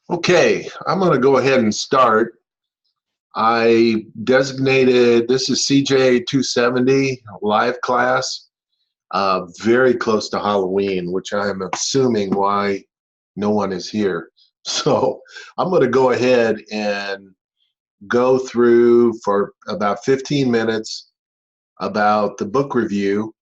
Okay, I'm going to go ahead and start. I designated, this is CJ 270 live class, very close to Halloween, which I am assuming why no one is here. So I'm going to go ahead and go through for about 15 minutes about the book review.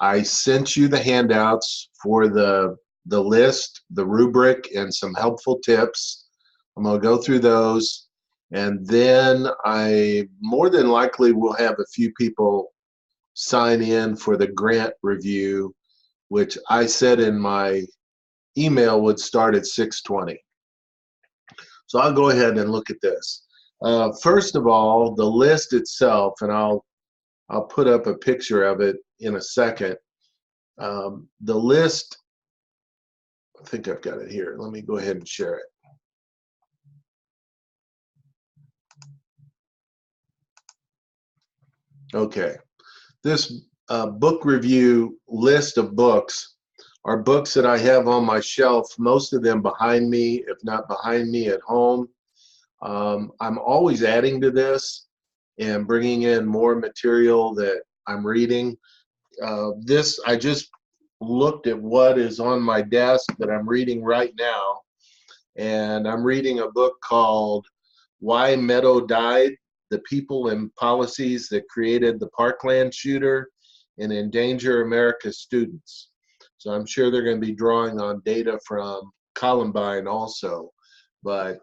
I sent you the handouts for the list, the rubric, and some helpful tips. I'm going to go through those, and then I more than likely will have a few people sign in for the grant review, which I said in my email would start at 6:20. So I'll go ahead and look at this. First of all, the list itself, and I'll put up a picture of it in a second. The list, I think I've got it here. Let me go ahead and share it. Okay. This book review list of books are books that I have on my shelf, most of them behind me, if not behind me at home. I'm always adding to this and bringing in more material that I'm reading. I just looked at what is on my desk that I'm reading right now, and I'm reading a book called Why Meadow Died: The People and Policies That Created the Parkland Shooter and Endanger America's Students. So I'm sure they're going to be drawing on data from Columbine also, but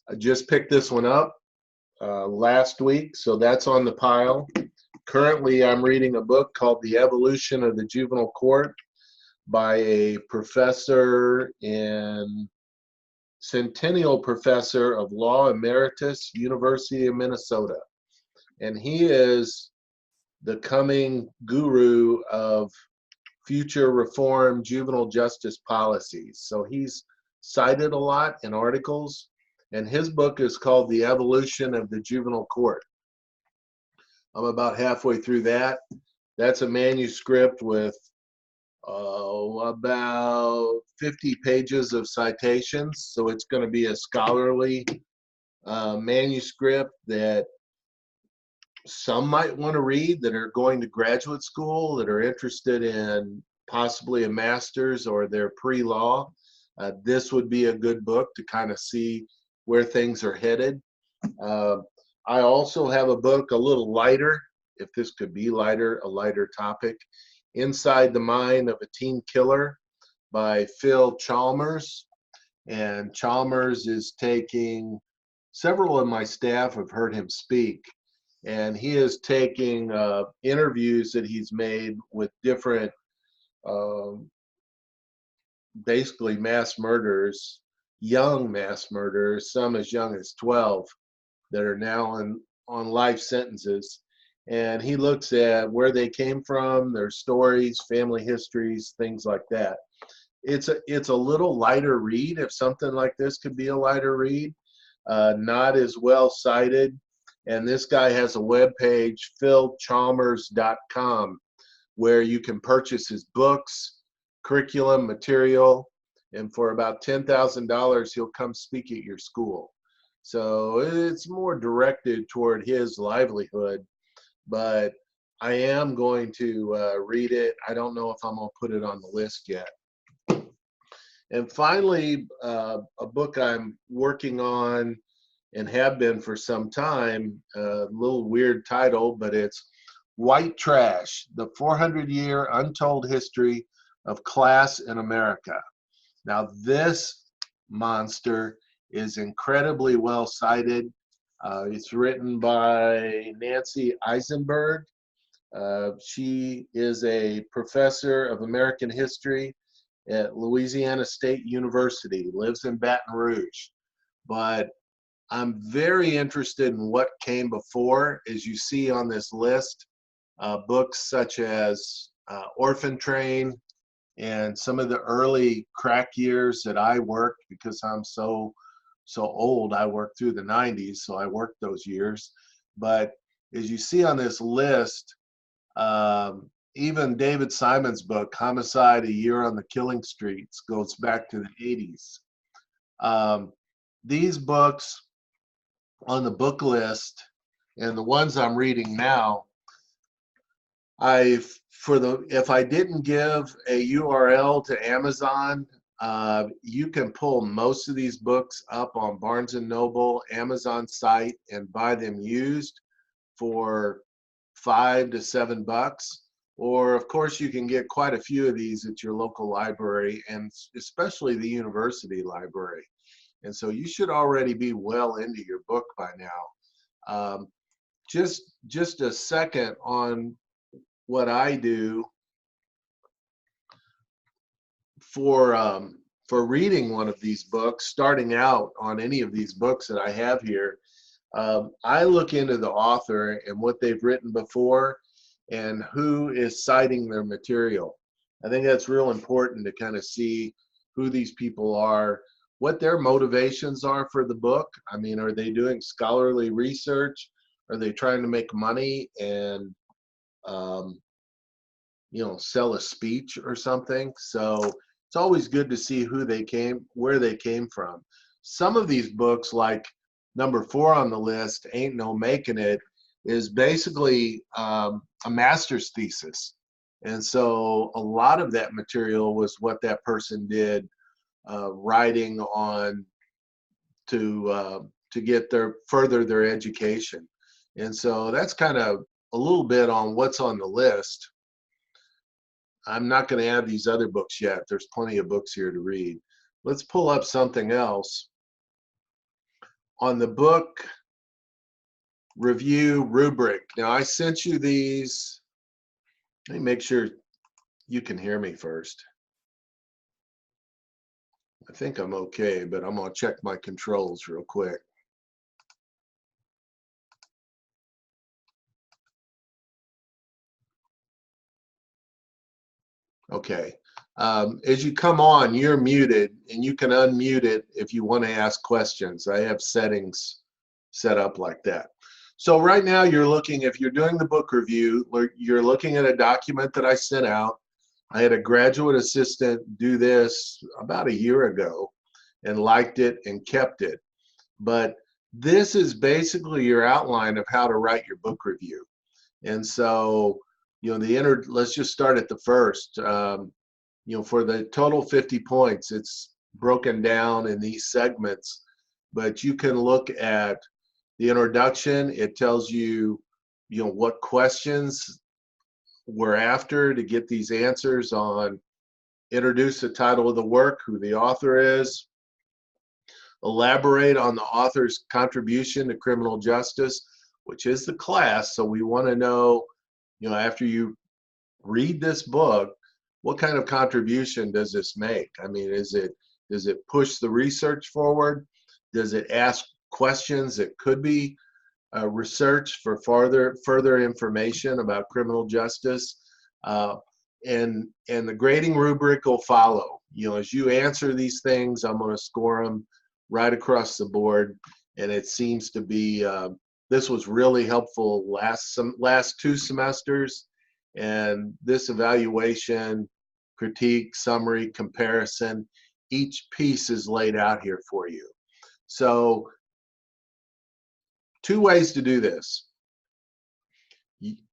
I just picked this one up last week, so that's on the pile. Currently, I'm reading a book called The Evolution of the Juvenile Court by a professor in Centennial Professor of Law Emeritus, University of Minnesota. And he is the coming guru of future reform juvenile justice policies. So he's cited a lot in articles, and his book is called The Evolution of the Juvenile Court. I'm about halfway through that. That's a manuscript with about 50 pages of citations. So it's going to be a scholarly manuscript that some might want to read that are going to graduate school, that are interested in possibly a master's or they're pre-law. This would be a good book to kind of see where things are headed. I also have a book a little lighter, if this could be lighter, a lighter topic, Inside the Mind of a Teen Killer by Phil Chalmers. And Chalmers is taking, several of my staff have heard him speak, and he is taking interviews that he's made with different, basically mass murderers, young mass murderers, some as young as 12, that are now on life sentences. And he looks at where they came from, their stories, family histories, things like that. It's a little lighter read, if something like this could be a lighter read, not as well cited. And this guy has a web page, philchalmers.com, where you can purchase his books, curriculum, material, and for about $10,000, he'll come speak at your school. So it's more directed toward his livelihood, but I am going to read it. I don't know if I'm going to put it on the list yet. And finally, a book I'm working on and have been for some time, a little weird title, but it's White Trash, The 400-Year Untold History of Class in America. Now, this monster is incredibly well cited. It's written by Nancy Eisenberg. She is a professor of American history at Louisiana State University, lives in Baton Rouge. But I'm very interested in what came before. As you see on this list, books such as Orphan Train and some of the early crack years that I worked, because I'm so old. I worked through the 90s, so I worked those years. But as you see on this list, even David Simon's book, Homicide: A Year on the Killing Streets, goes back to the 80s. These books on the book list and the ones I'm reading now, if I didn't give a URL to Amazon, you can pull most of these books up on Barnes and Noble, Amazon site, and buy them used for $5 to $7. Or of course you can get quite a few of these at your local library, and especially the university library. And so you should already be well into your book by now. Just a second on what I do for reading one of these books, starting out on any of these books that I have here. I look into the author and what they've written before and who is citing their material. I think that's real important to kind of see who these people are, what their motivations are for the book. I mean, are they doing scholarly research? Are they trying to make money and sell a speech or something? So it's always good to see where they came from. Some of these books, like number 4 on the list, Ain't No Making It, is basically a master's thesis. And so a lot of that material was what that person did, writing on to get further their education. And so that's kind of a little bit on what's on the list. I'm not going to add these other books yet. There's plenty of books here to read. Let's pull up something else. On the book review rubric. Now I sent you these. Let me make sure you can hear me first. I think I'm okay, but I'm going to check my controls real quick. Okay. As you come on, you're muted, and you can unmute it if you want to ask questions. I have settings set up like that. So right now you're looking, if you're doing the book review, you're looking at a document that I sent out. I had a graduate assistant do this about a year ago and liked it and kept it. But this is basically your outline of how to write your book review. And so, let's just start at the first. For the total 50 points, it's broken down in these segments, but you can look at the introduction. It tells you, what questions we're after to get these answers on. Introduce the title of the work, who the author is, elaborate on the author's contribution to criminal justice, which is the class. So we want to know, after you read this book, what kind of contribution does this make? I mean, does it push the research forward? Does it ask questions that could be research for further information about criminal justice? And the grading rubric will follow. As you answer these things, I'm going to score them right across the board. And it seems to be this was really helpful last 2 semesters. And this evaluation, critique, summary, comparison, each piece is laid out here for you. So 2 ways to do this.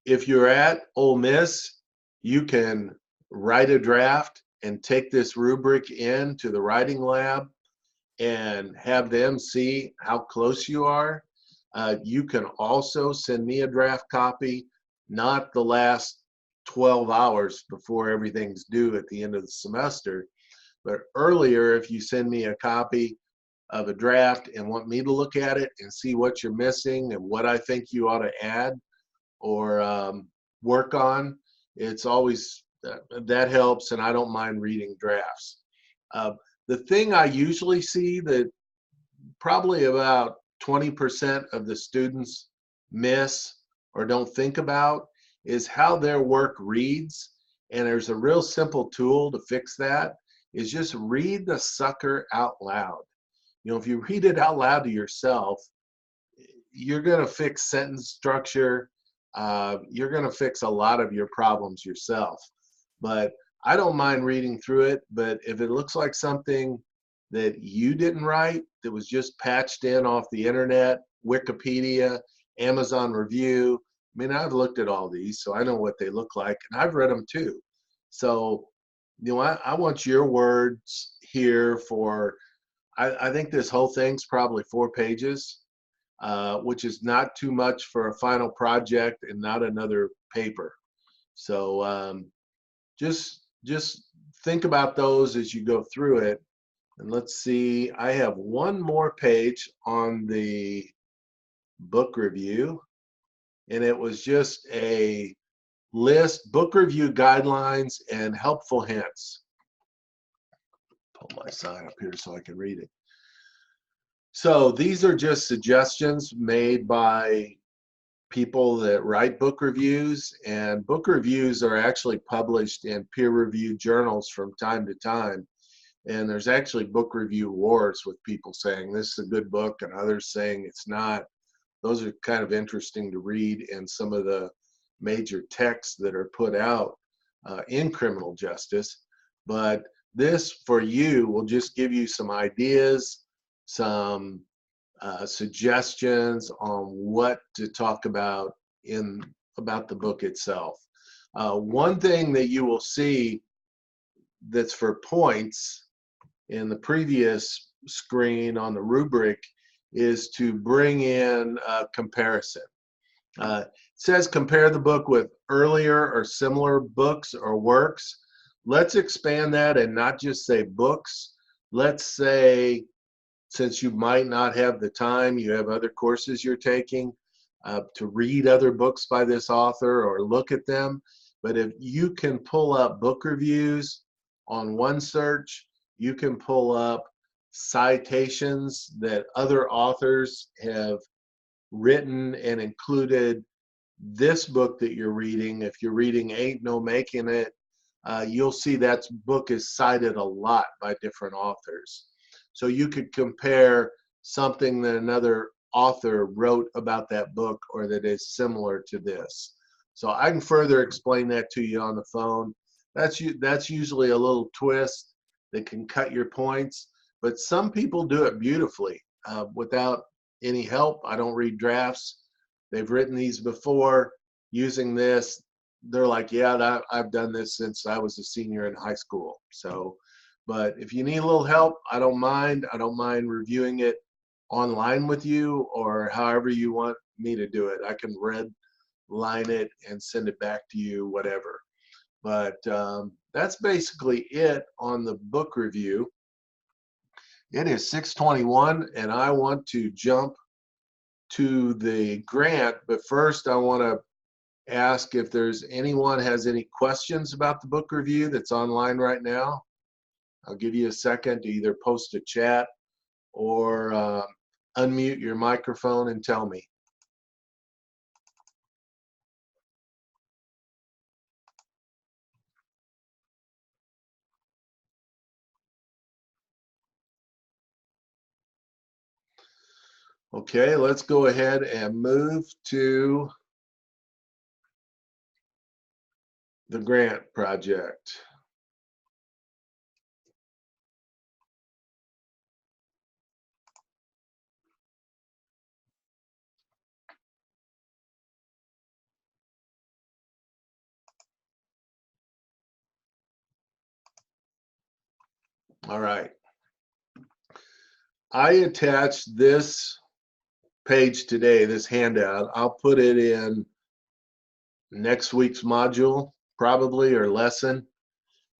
If you're at Ole Miss, you can write a draft and take this rubric in to the writing lab and have them see how close you are. You can also send me a draft copy, not the last 12 hours before everything's due at the end of the semester, but earlier. If you send me a copy of a draft and want me to look at it and see what you're missing and what I think you ought to add or work on, it's always that helps, and I don't mind reading drafts. The thing I usually see that probably about 20% of the students miss or don't think about is how their work reads. And there's a real simple tool to fix that, is just read the sucker out loud. If you read it out loud to yourself, you're going to fix sentence structure. you're going to fix a lot of your problems yourself. But I don't mind reading through it, but if it looks like something that you didn't write, that was just patched in off the internet, Wikipedia, Amazon review, I mean, I've looked at all these, so I know what they look like, and I've read them too. So, I want your words here for, I think this whole thing's probably 4 pages, which is not too much for a final project and not another paper. So just think about those as you go through it. And let's see, I have one more page on the book review, and it was just a list, book review guidelines and helpful hints. Pull my sign up here so I can read it. So these are just suggestions made by people that write book reviews, and book reviews are actually published in peer-reviewed journals from time to time. And there's actually book review wars with people saying this is a good book and others saying it's not. Those are kind of interesting to read in some of the major texts that are put out in criminal justice. But this, for you, will just give you some ideas, some suggestions on what to talk about about the book itself. One thing that you will see that's for points in the previous screen on the rubric is to bring in a comparison. It says compare the book with earlier or similar books or works. Let's expand that and not just say books. Let's say, since you might not have the time, you have other courses you're taking, to read other books by this author or look at them. But if you can pull up book reviews on one search, you can pull up citations that other authors have written and included this book that you're reading. If you're reading Ain't No Making It, you'll see that book is cited a lot by different authors. So you could compare something that another author wrote about that book or that is similar to this. So I can further explain that to you on the phone. That's usually a little twist that can cut your points, but some people do it beautifully without any help. I don't read drafts. They've written these before using this. They're like, yeah, I've done this since I was a senior in high school. So, but if you need a little help, I don't mind. I don't mind reviewing it online with you or however you want me to do it. I can red line it and send it back to you, whatever. But that's basically it on the book review. It is 6:21 and I want to jump to the grant, but first I want to ask if there's anyone has any questions about the book review that's online right now. I'll give you a second to either post a chat or unmute your microphone and tell me. Okay, let's go ahead and move to the grant project. All right. I attached this page today, this handout. I'll put it in next week's module, probably, or lesson.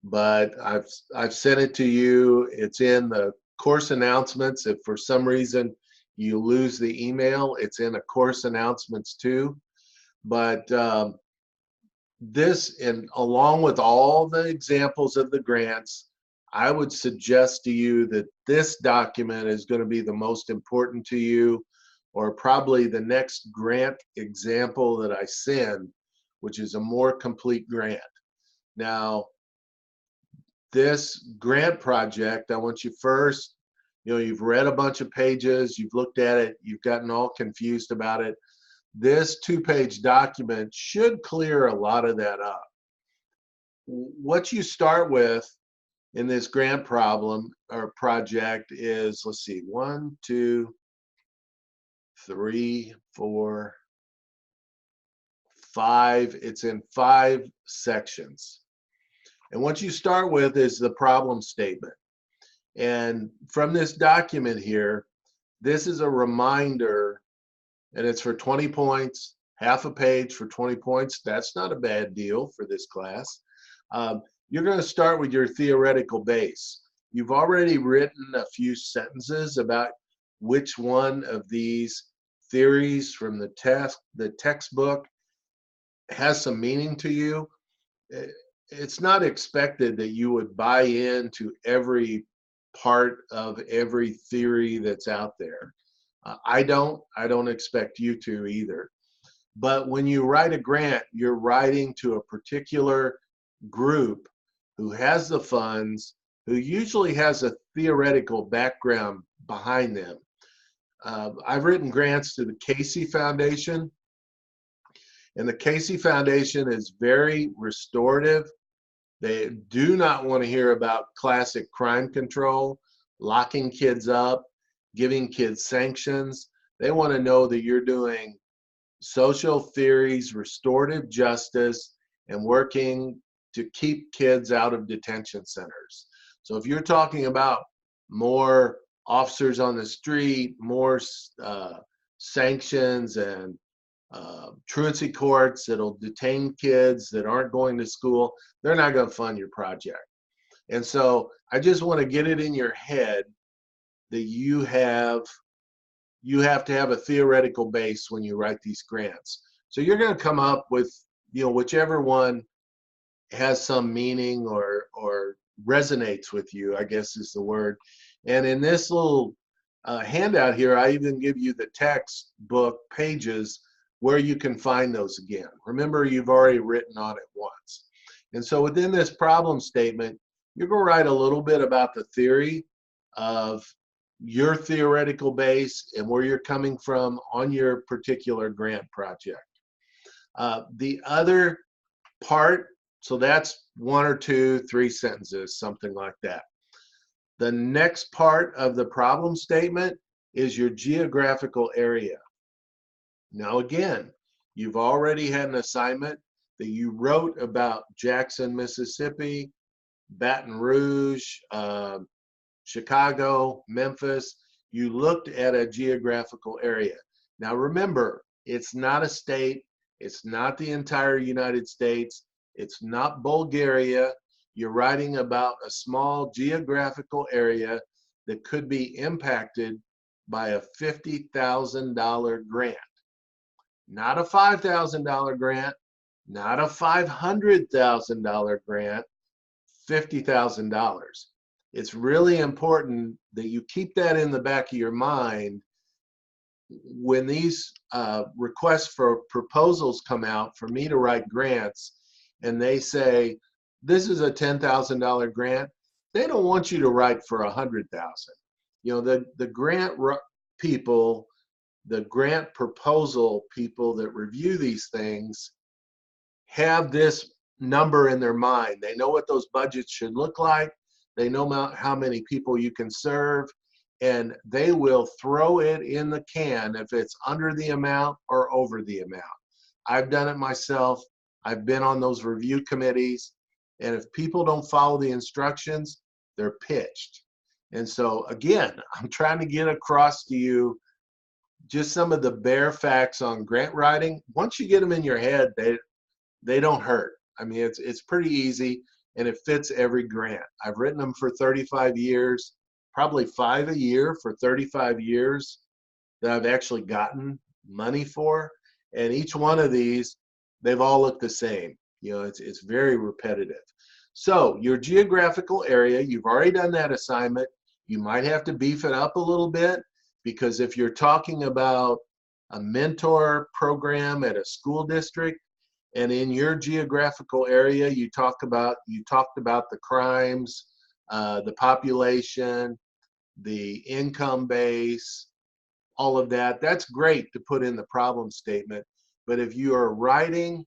But I've sent it to you. It's in the course announcements. If for some reason you lose the email, it's in a course announcements too. But this, and along with all the examples of the grants, I would suggest to you that this document is going to be the most important to you, or probably the next grant example that I send, which is a more complete grant. Now, this grant project, I want you first, you've read a bunch of pages, you've looked at it, you've gotten all confused about it. this 2-page document should clear a lot of that up. What you start with in this grant problem or project is, let's see, 1, 2, 3, 4, 5. It's in 5 sections. And what you start with is the problem statement. And from this document here, this is a reminder, and it's for 20 points, half a page for 20 points. That's not a bad deal for this class. You're going to start with your theoretical base. You've already written a few sentences about which one of these theories from the textbook has some meaning to you. It's not expected that you would buy into every part of every theory that's out there. I don't expect you to either. But when you write a grant, you're writing to a particular group who has the funds, who usually has a theoretical background behind them. I've written grants to the Casey Foundation, and the Casey Foundation is very restorative. They do not want to hear about classic crime control, locking kids up, giving kids sanctions. They want to know that you're doing social theories, restorative justice, and working to keep kids out of detention centers. So if you're talking about more officers on the street, more sanctions and truancy courts that'll detain kids that aren't going to school, they're not going to fund your project. And so I just want to get it in your head that you have to have a theoretical base when you write these grants. So you're going to come up with, whichever one has some meaning or resonates with you, I guess is the word. And in this little handout here, I even give you the textbook pages where you can find those again. Remember, you've already written on it once. And so within this problem statement, you're going to write a little bit about the theory of your theoretical base and where you're coming from on your particular grant project. The other part, so that's 1 or 2, 3 sentences, something like that. The next part of the problem statement is your geographical area. Now again, you've already had an assignment that you wrote about Jackson, Mississippi, Baton Rouge, Chicago, Memphis. You looked at a geographical area. Now remember, it's not a state, it's not the entire United States, it's not Bulgaria. You're writing about a small geographical area that could be impacted by a $50,000 grant. Not a $5,000 grant, not a $500,000 grant, $50,000. It's really important that you keep that in the back of your mind when these requests for proposals come out for me to write grants, and they say, this is a $10,000 grant. They don't want you to write for $100,000. The grant people, the grant proposal people that review these things have this number in their mind. They know what those budgets should look like. They know how many people you can serve, and they will throw it in the can if it's under the amount or over the amount. I've done it myself. I've been on those review committees, and if people don't follow the instructions, they're pitched. And so again, I'm trying to get across to you just some of the bare facts on grant writing. Once you get them in your head, they don't hurt. I mean, it's pretty easy, and it fits every grant. I've written them for 35 years, probably 5 a year for 35 years that I've actually gotten money for. And each one of these, they've all looked the same. It's very repetitive. So your geographical area, you've already done that assignment. You might have to beef it up a little bit, because if you're talking about a mentor program at a school district, and in your geographical area, you talked about the crimes, the population, the income base, all of that. That's great to put in the problem statement. But if you are writing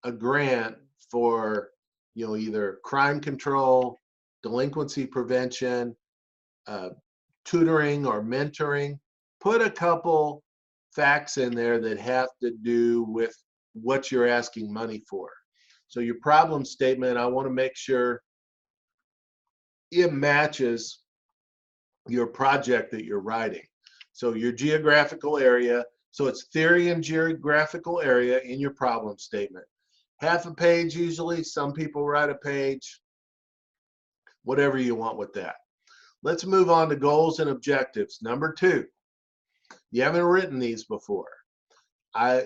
a grant for, either crime control, delinquency prevention, tutoring or mentoring, put a couple facts in there that have to do with what you're asking money for. So your problem statement, I want to make sure it matches your project that you're writing. So your geographical area, so it's theory and geographical area in your problem statement. Half a page usually, some people write a page, whatever you want with that. Let's move on to goals and objectives. Number 2, you haven't written these before.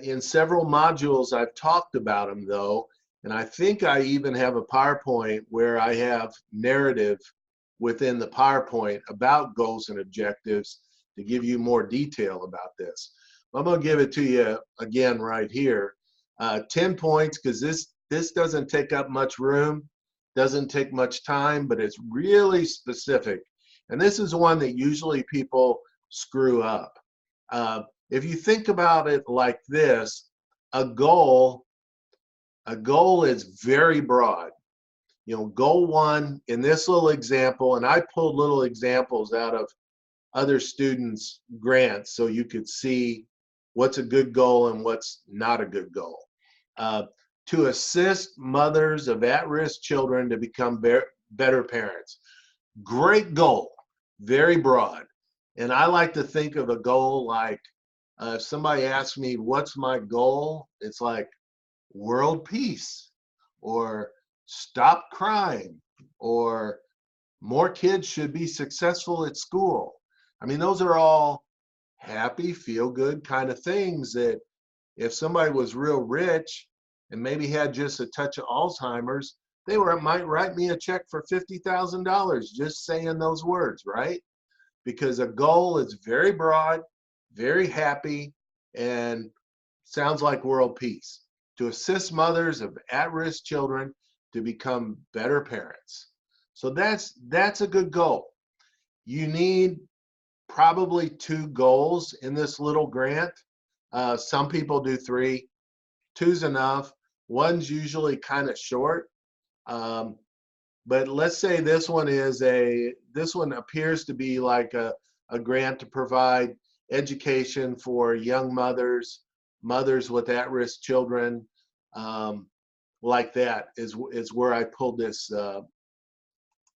In several modules, I've talked about them though, and I think I even have a PowerPoint where I have narrative within the PowerPoint about goals and objectives to give you more detail about this. I'm going to give it to you again right here. 10 points, because this doesn't take up much room, doesn't take much time, but it's really specific. And this is one that usually people screw up. If you think about it like this, a goal is very broad. Goal 1 in this little example, and I pulled little examples out of other students' grants so you could see what's a good goal and what's not a good goal. To assist mothers of at-risk children to become better parents. Great goal, very broad. And I like to think of a goal like, if somebody asks me, what's my goal? It's like world peace, or stop crime, or more kids should be successful at school. I mean, those are all happy, feel-good kind of things that if somebody was real rich and maybe had just a touch of Alzheimer's, they might write me a check for $50,000 just saying those words, right? Because a goal is very broad, very happy, and sounds like world peace. To assist mothers of at-risk children to become better parents. So that's a good goal. You need probably 2 goals in this little grant. Some people do 3. 2's enough. 1's usually kind of short. But let's say this one appears to be like a grant to provide education for young mothers with at-risk children, like that is where I pulled this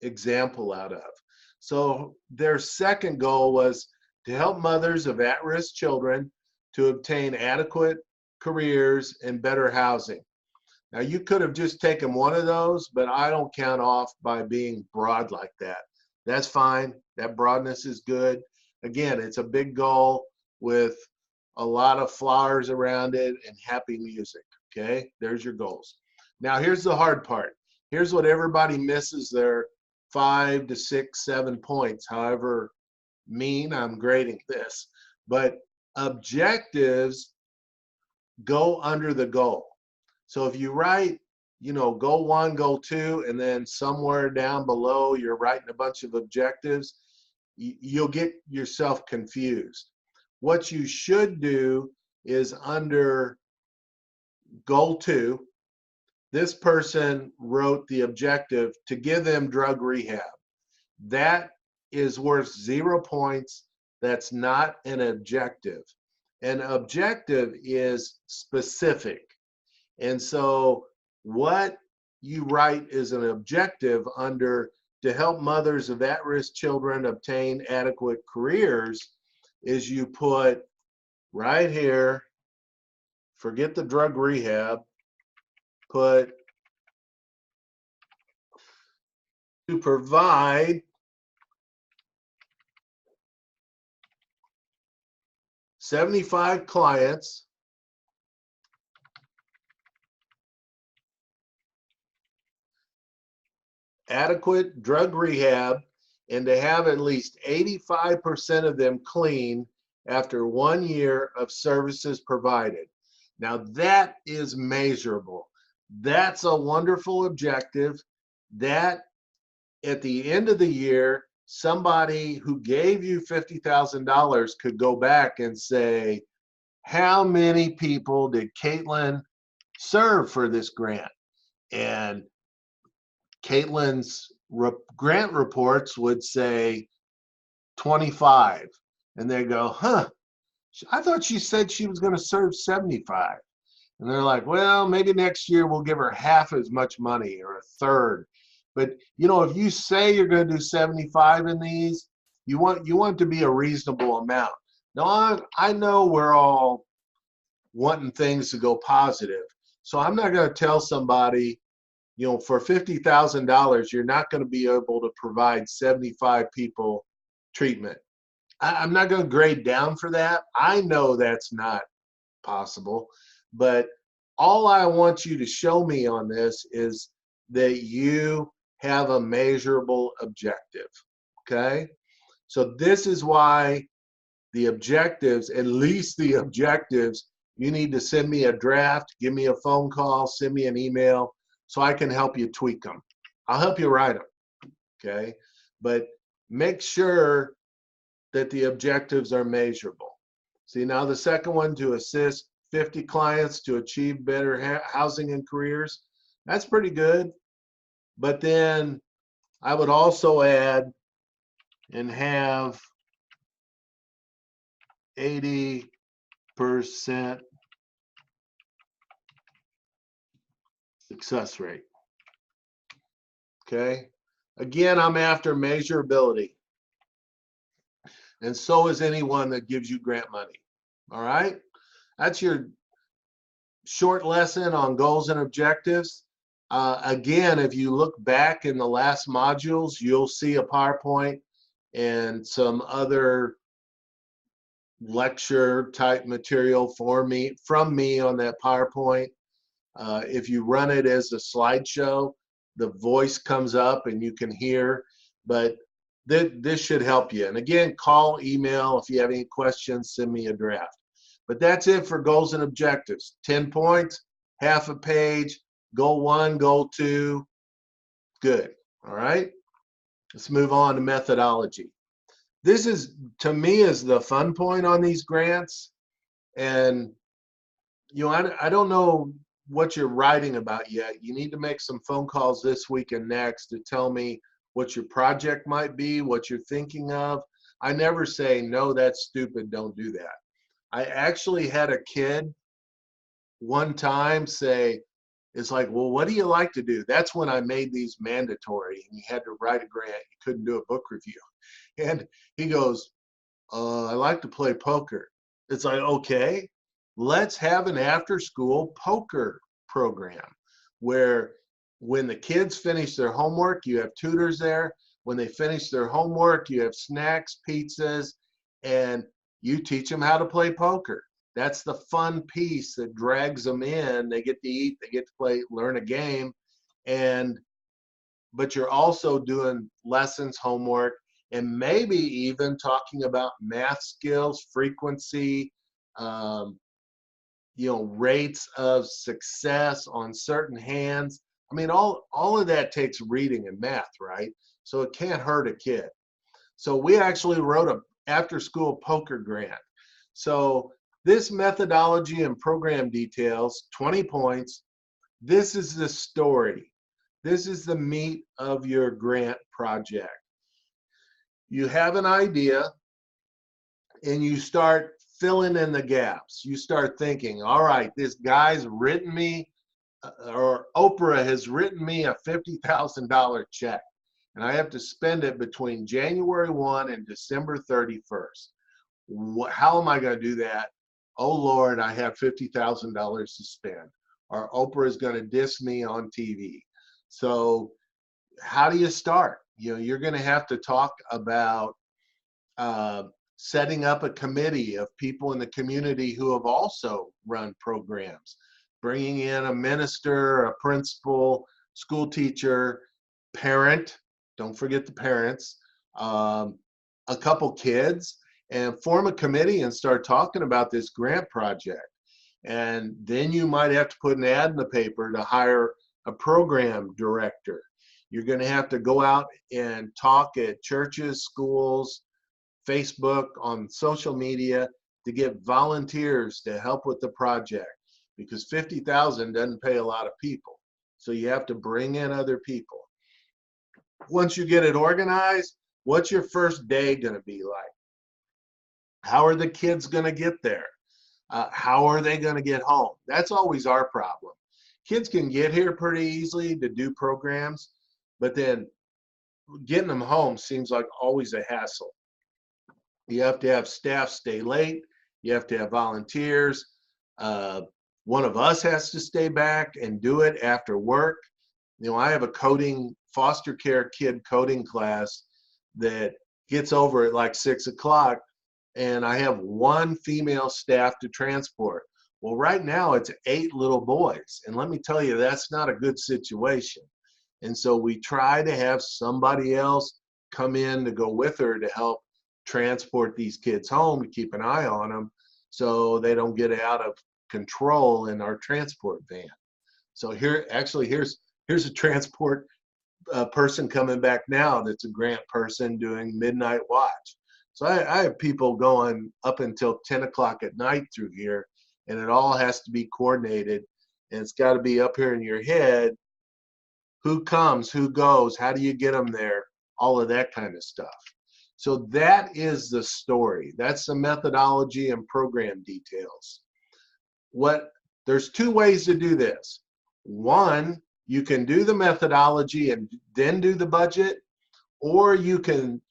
example out of. So their second goal was to help mothers of at-risk children to obtain adequate careers and better housing. Now, you could have just taken one of those, but I don't count off by being broad like that. That's fine. That broadness is good. Again, it's a big goal with a lot of flowers around it and happy music. Okay, there's your goals. Now, here's the hard part. Here's what everybody misses their 5 to 6, 7 points, however mean I'm grading this. But objectives go under the goal. So if you write, goal 1, goal 2, and then somewhere down below you're writing a bunch of objectives, you'll get yourself confused. What you should do is under goal 2, this person wrote the objective to give them drug rehab. That is worth 0 points. That's not an objective. An objective is specific. And so what you write is an objective under to help mothers of at-risk children obtain adequate careers is you put right here, forget the drug rehab, put to provide $75 clients adequate drug rehab and to have at least 85% of them clean after 1 year of services provided. Now that is measurable. That's a wonderful objective. That at the end of the year, somebody who gave you $50,000 could go back and say, how many people did Caitlin serve for this grant? And Caitlin's grant reports would say 25. And they go, huh, I thought she said she was going to serve 75. And they're like, well, maybe next year we'll give her half as much money or a third. But you know, if you say you're going to do 75 in these, you want it to be a reasonable amount. Now, I know we're all wanting things to go positive, so I'm not going to tell somebody, you know, for $50,000, you're not going to be able to provide 75 people treatment. I'm not going to grade down for that. I know that's not possible, but all I want you to show me on this is that you have a measurable objective. Okay? So this is why the objectives, at least the objectives, you need to send me a draft, give me a phone call, send me an email so I can help you tweak them. I'll help you write them. Okay? But make sure that the objectives are measurable. See, now the second one, to assist 50 clients to achieve better housing and careers, that's pretty good. But then I would also add and have 80% success rate. Okay? Again, I'm after measurability. And so is anyone that gives you grant money. All right? That's your short lesson on goals and objectives. Again, if you look back in the last modules, you'll see a PowerPoint and some other lecture type material from me on that PowerPoint. If you run it as a slideshow, the voice comes up and you can hear, but this should help you. And again, call, email, if you have any questions, send me a draft. But that's it for goals and objectives. 10 points, half a page, goal 1, goal 2, good. All right, let's move on to methodology. This is, to me, is the fun point on these grants. And you know, I don't know what you're writing about yet. You need to make some phone calls this week and next to tell me what your project might be, what you're thinking of. I never say, no, that's stupid, don't do that. I actually had a kid one time say, it's like, well, what do you like to do? That's when I made these mandatory and you had to write a grant. You couldn't do a book review. And he goes, I like to play poker. It's like, okay, let's have an after-school poker program where when the kids finish their homework, you have tutors there. When they finish their homework, you have snacks, pizzas, and you teach them how to play poker. That's the fun piece that drags them in. They get to eat, they get to play, learn a game, but you're also doing lessons, homework, and maybe even talking about math skills, frequency, you know, rates of success on certain hands. I mean, all of that takes reading and math, right? So it can't hurt a kid. So we actually wrote a after-school poker grant. So this methodology and program details, 20 points. This is the story. This is the meat of your grant project. You have an idea and you start filling in the gaps. You start thinking, all right, this guy's written me, or Oprah has written me a $50,000 check, and I have to spend it between January 1 and December 31st. How am I going to do that? Oh, Lord, I have $50,000 to spend. Or Oprah is going to diss me on TV. So how do you start? You know, you're going to have to talk about setting up a committee of people in the community who have also run programs, bringing in a minister, a principal, school teacher, parent, don't forget the parents, a couple kids, and form a committee and start talking about this grant project. And then you might have to put an ad in the paper to hire a program director. You're going to have to go out and talk at churches, schools, Facebook, on social media to get volunteers to help with the project, because 50,000 doesn't pay a lot of people. So you have to bring in other people. Once you get it organized, what's your first day going to be like? How are the kids going to get there? How are they going to get home? That's always our problem. Kids can get here pretty easily to do programs, but then getting them home seems like always a hassle. You have to have staff stay late. You have to have volunteers. One of us has to stay back and do it after work. You know, I have a coding, foster care kid coding class that gets over at like 6 o'clock, and I have one female staff to transport. Well, right now it's 8 little boys, and let me tell you, that's not a good situation. And so we try to have somebody else come in to go with her to help transport these kids home, to keep an eye on them so they don't get out of control in our transport van. So here's a transport person coming back now that's a grant person doing midnight watch. So I have people going up until 10 o'clock at night through here, and it all has to be coordinated, and it's got to be up here in your head. Who comes, who goes, how do you get them there, all of that kind of stuff. So that is the story. That's the methodology and program details. There's 2 ways to do this. One, you can do the methodology and then do the budget, or you can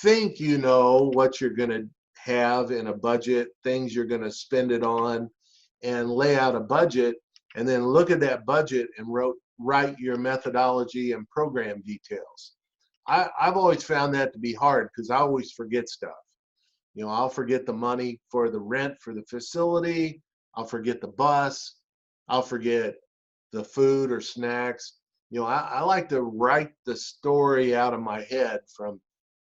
think you know what you're going to have in a budget, things you're going to spend it on, and lay out a budget, and then look at that budget and write your methodology and program details. I've always found that to be hard because I always forget stuff. You know, I'll forget the money for the rent for the facility. I'll forget the bus. I'll forget the food or snacks. You know, I like to write the story out of my head from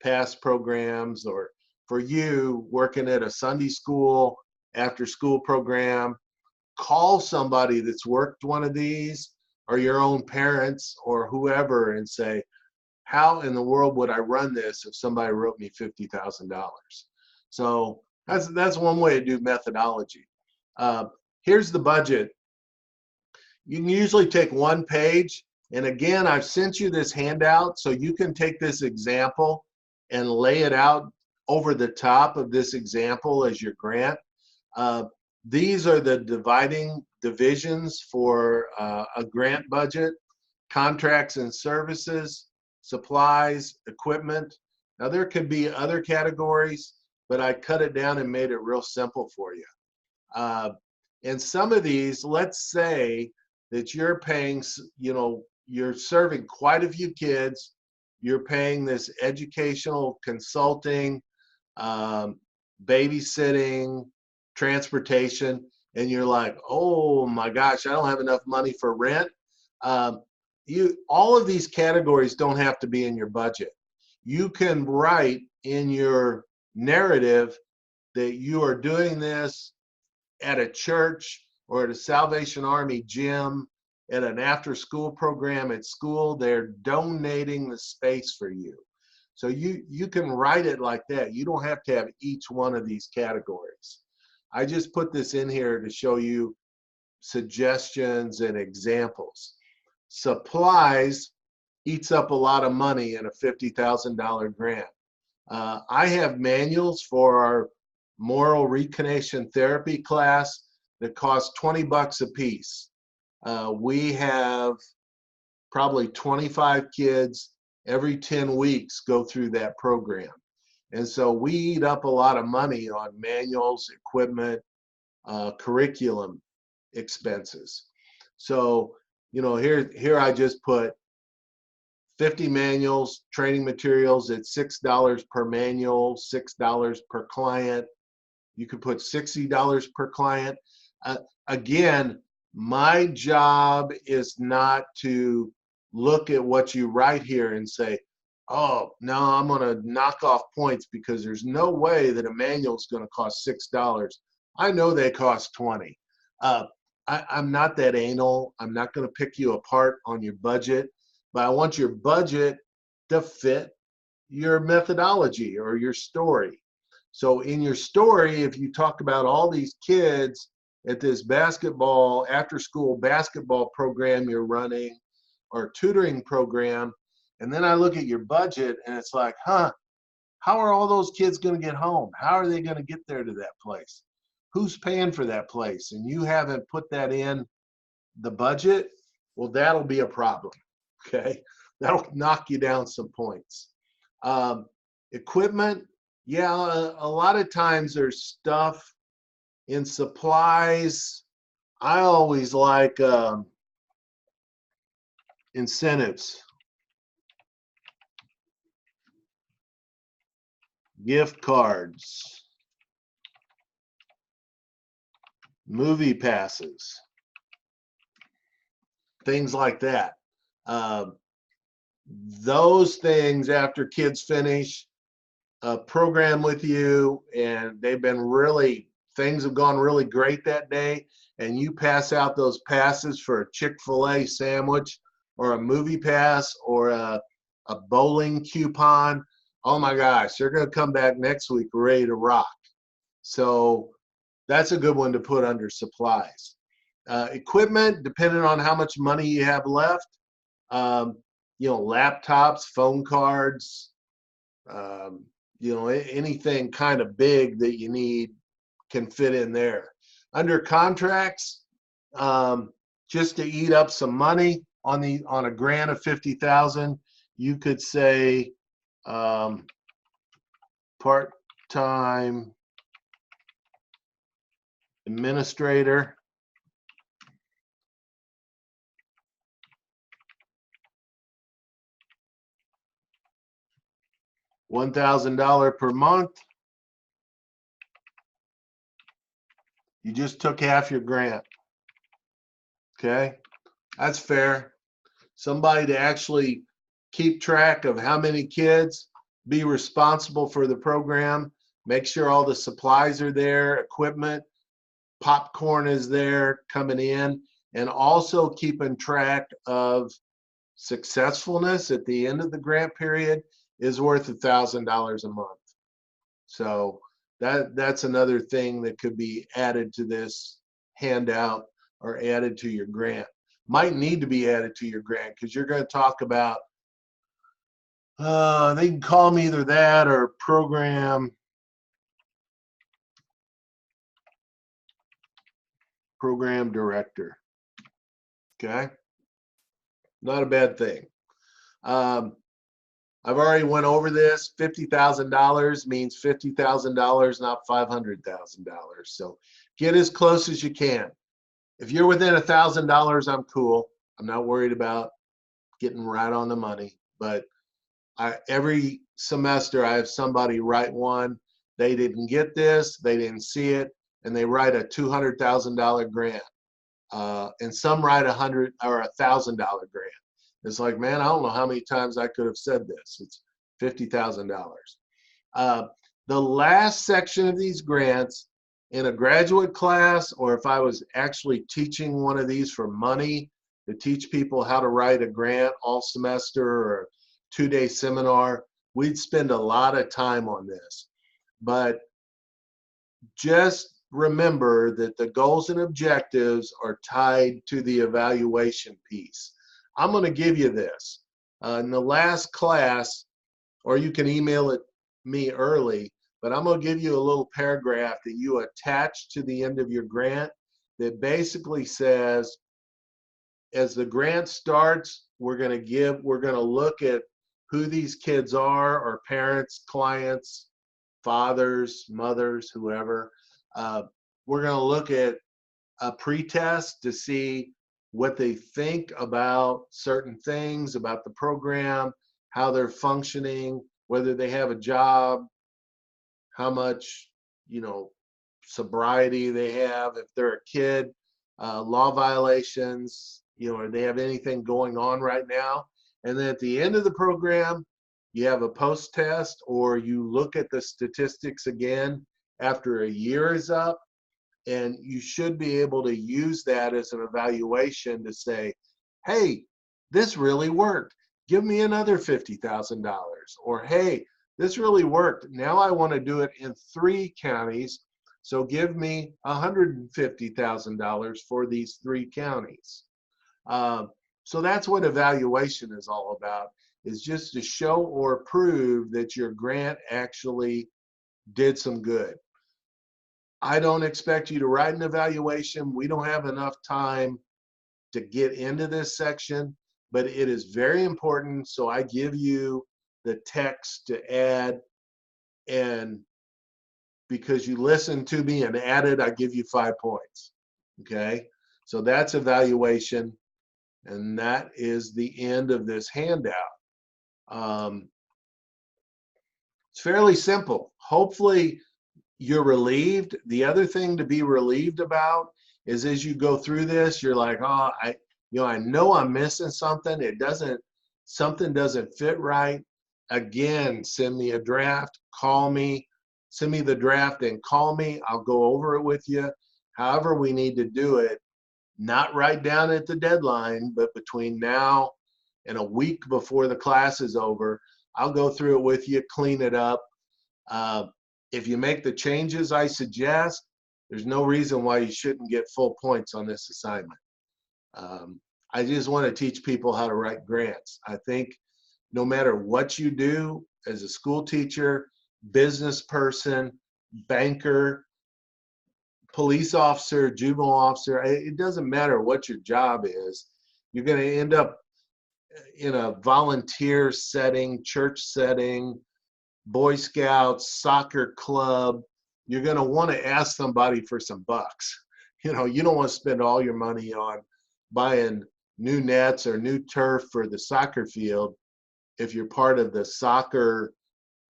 past programs, or for you working at a Sunday school after school program, call somebody that's worked one of these, or your own parents or whoever, and say, how in the world would I run this if somebody wrote me $50,000? So that's one way to do methodology. Here's the budget. You can usually take 1 page, and again, I've sent you this handout so you can take this example and lay it out over the top of this example as your grant. These are the divisions for a grant budget: contracts and services, supplies, equipment. Now there could be other categories, but I cut it down and made it real simple for you. And some of these, let's say that you're paying, you know, you're serving quite a few kids, you're paying this educational consulting, babysitting, transportation, and you're like, oh my gosh, I don't have enough money for rent. All of these categories don't have to be in your budget. You can write in your narrative that you are doing this at a church or at a Salvation Army gym, at an after-school program at school. They're donating the space for you. So you can write it like that. You don't have to have each one of these categories. I just put this in here to show you suggestions and examples. Supplies eats up a lot of money in a $50,000 grant. I have manuals for our moral reconnection therapy class that cost $20 a piece. We have probably 25 kids every 10 weeks go through that program. And so we eat up a lot of money on manuals, equipment, curriculum expenses. So, you know, here I just put 50 manuals, training materials at $6 per manual, $6 per client. You could put $60 per client. Again, my job is not to look at what you write here and say, oh, no, I'm going to knock off points because there's no way that a manual is going to cost $6. I know they cost $20. I'm not that anal. I'm not going to pick you apart on your budget, but I want your budget to fit your methodology or your story. So in your story, if you talk about all these kids at this basketball, after school basketball program you're running or tutoring program, and then I look at your budget and it's like, huh, how are all those kids going to get home? How are they going to get there to that place? Who's paying for that place? And you haven't put that in the budget, well, that'll be a problem. Okay. That'll knock you down some points. Equipment, yeah, a lot of times there's stuff in supplies. I always like incentives, gift cards, movie passes, things like that. Those things, after kids finish a program with you and they've been really, things have gone really great that day, and you pass out those passes for a Chick-fil-A sandwich or a movie pass or a bowling coupon, oh my gosh, they're going to come back next week ready to rock. So that's a good one to put under supplies. Equipment, depending on how much money you have left, you know, laptops, phone cards, you know, anything kind of big that you need can fit in there. Under contracts, just to eat up some money on a grant of 50,000, you could say part-time administrator, $1,000 per month. You just took half your grant. Okay, that's fair. Somebody to actually keep track of how many kids, be responsible for the program, make sure all the supplies are there, equipment, popcorn is there coming in, and also keeping track of successfulness at the end of the grant period is worth $1,000 a month. So that's another thing that could be added to this handout or added to your grant. Might need to be added to your grant because you're going to talk about, they can call me either that or program director. Okay, not a bad thing. I've already went over this. $50,000 means $50,000, not $500,000. So get as close as you can. If you're within $1,000, I'm cool. I'm not worried about getting right on the money. But every semester I have somebody write one. They didn't get this, they didn't see it, and they write a $200,000 grant. And some write $100,000 or $1,000 grant. It's like, man, I don't know how many times I could have said this. It's $50,000. The last section of these grants in a graduate class, or if I was actually teaching one of these for money to teach people how to write a grant all semester or 2-day seminar, we'd spend a lot of time on this. But just remember that the goals and objectives are tied to the evaluation piece. I'm going to give you this. In the last class, or you can email it me early, but I'm going to give you a little paragraph that you attach to the end of your grant that basically says, as the grant starts, we're going to look at who these kids are, or parents, clients, fathers, mothers, whoever. We're going to look at a pretest to see what they think about certain things, about the program, how they're functioning, whether they have a job, how much, you know, sobriety they have, if they're a kid, law violations, you know, or they have anything going on right now. And then at the end of the program, you have a post test, or you look at the statistics again after a year is up, and you should be able to use that as an evaluation to say, hey, this really worked. Give me another $50,000. Or, hey, this really worked. Now I want to do it in 3 counties. So give me $150,000 for these 3 counties. So that's what evaluation is all about, is just to show or prove that your grant actually did some good. I don't expect you to write an evaluation. We don't have enough time to get into this section, but it is very important. So I give you the text to add, and because you listened to me and added, I give you 5 points. Okay, so that's evaluation, and that is the end of this handout. It's fairly simple. Hopefully you're relieved. The other thing to be relieved about is as you go through this, you're like, oh, I know I'm missing something. Something doesn't fit right. Again, send me a draft, call me, send me the draft and call me. I'll go over it with you. However we need to do it, not right down at the deadline, but between now and a week before the class is over, I'll go through it with you, clean it up. If you make the changes I suggest, there's no reason why you shouldn't get full points on this assignment. I just want to teach people how to write grants. I think no matter what you do as a school teacher, business person, banker, police officer, juvenile officer, it doesn't matter what your job is. You're going to end up in a volunteer setting, church setting, Boy Scouts, soccer club. You're going to want to ask somebody for some bucks. You don't want to spend all your money on buying new nets or new turf for the soccer field. If you're part of the soccer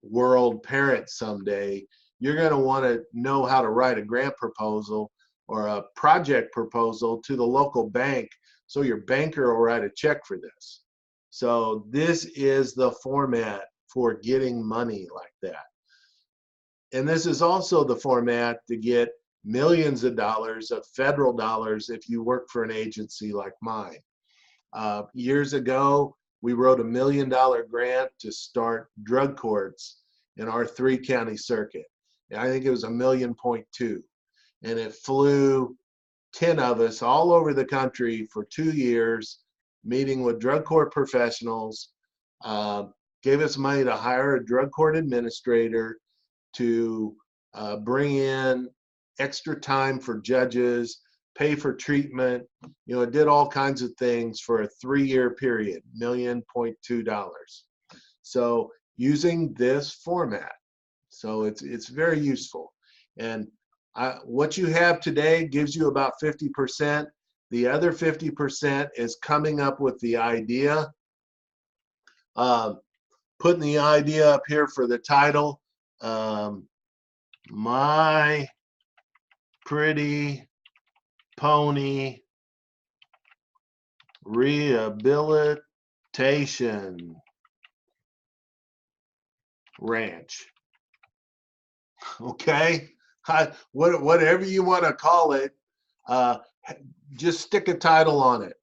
world parent someday, you're going to want to know how to write a grant proposal or a project proposal to the local bank, so your banker will write a check for this. So this is the format for getting money like that. And this is also the format to get millions of dollars of federal dollars if you work for an agency like mine. Years ago, we wrote $1 million grant to start drug courts in our 3-county circuit. And I think it was $1.2 million. And it flew 10 of us all over the country for 2 years, meeting with drug court professionals, gave us money to hire a drug court administrator, to bring in extra time for judges, pay for treatment. It did all kinds of things for a 3-year period, $1.2 million. So using this format. So it's very useful. And what you have today gives you about 50%. The other 50% is coming up with the idea, putting the idea up here for the title. My Pretty Pony Rehabilitation Ranch. Okay, whatever you want to call it, just stick a title on it.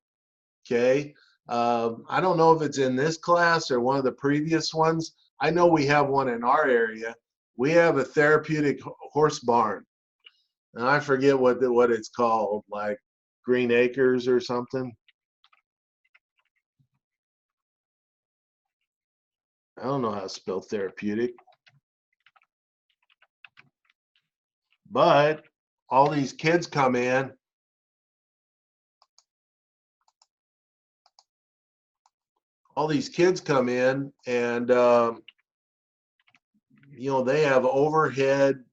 Okay, I don't know if it's in this class or one of the previous ones. I know we have one in our area. We have a therapeutic horse barn, and I forget what it's called, like Green Acres or something. I don't know how to spell therapeutic. But all these kids come in. All these kids come in, and they have overhead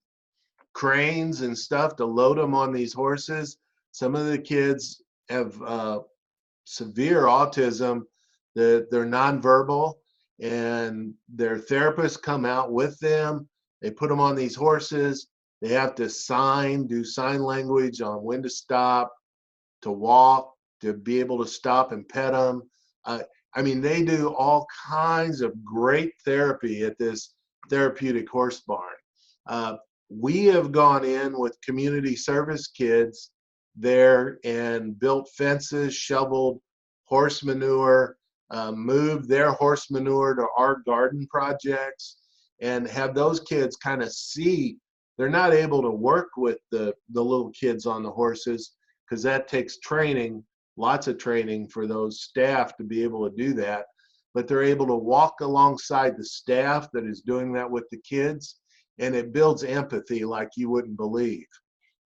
cranes and stuff to load them on these horses. Some of the kids have severe autism, that they're nonverbal, and their therapists come out with them. They put them on these horses. They have to do sign language on when to stop, to walk, to be able to stop and pet them. They do all kinds of great therapy at this therapeutic horse barn. We have gone in with community service kids there and built fences, shoveled horse manure, moved their horse manure to our garden projects, and have those kids kind of see. They're not able to work with the little kids on the horses because that takes training, lots of training for those staff to be able to do that. But they're able to walk alongside the staff that is doing that with the kids, and it builds empathy like you wouldn't believe.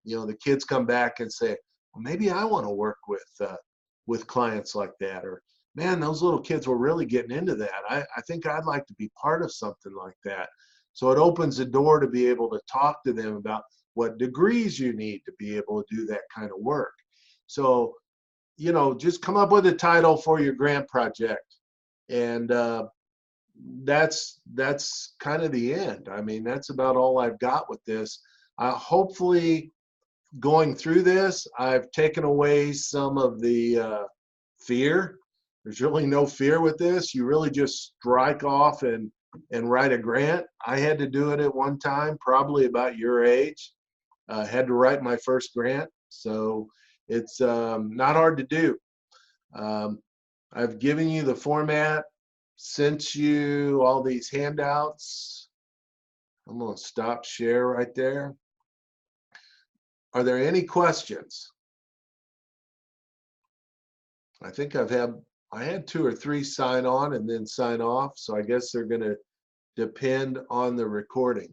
You know, the kids come back and say, well, maybe I want to work with clients like that, or man, those little kids were really getting into that. I think I'd like to be part of something like that. So it opens the door to be able to talk to them about what degrees you need to be able to do that kind of work. So, you know, just come up with a title for your grant project, and that's kind of the end. I mean, that's about all I've got with this. Hopefully, going through this, I've taken away some of the fear. There's really no fear with this. You really just strike off and write a grant. I had to do it at one time, probably about your age. Had to write my first grant, so it's not hard to do. I've given you the format, sent you all these handouts. I'm going to stop share right there. Are there any questions? I think I had 2 or 3 sign on and then sign off, so I guess they're going to depend on the recording.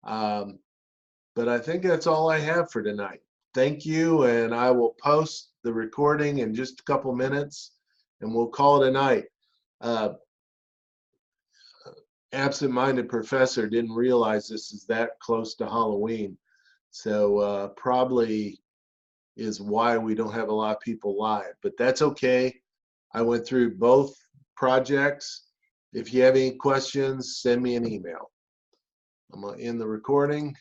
But I think that's all I have for tonight. Thank you, and I will post the recording in just a couple minutes, and we'll call it a night. Absent-minded professor didn't realize this is that close to Halloween, so probably is why we don't have a lot of people live, but that's okay. I went through both projects. If you have any questions, send me an email. I'm going to end the recording.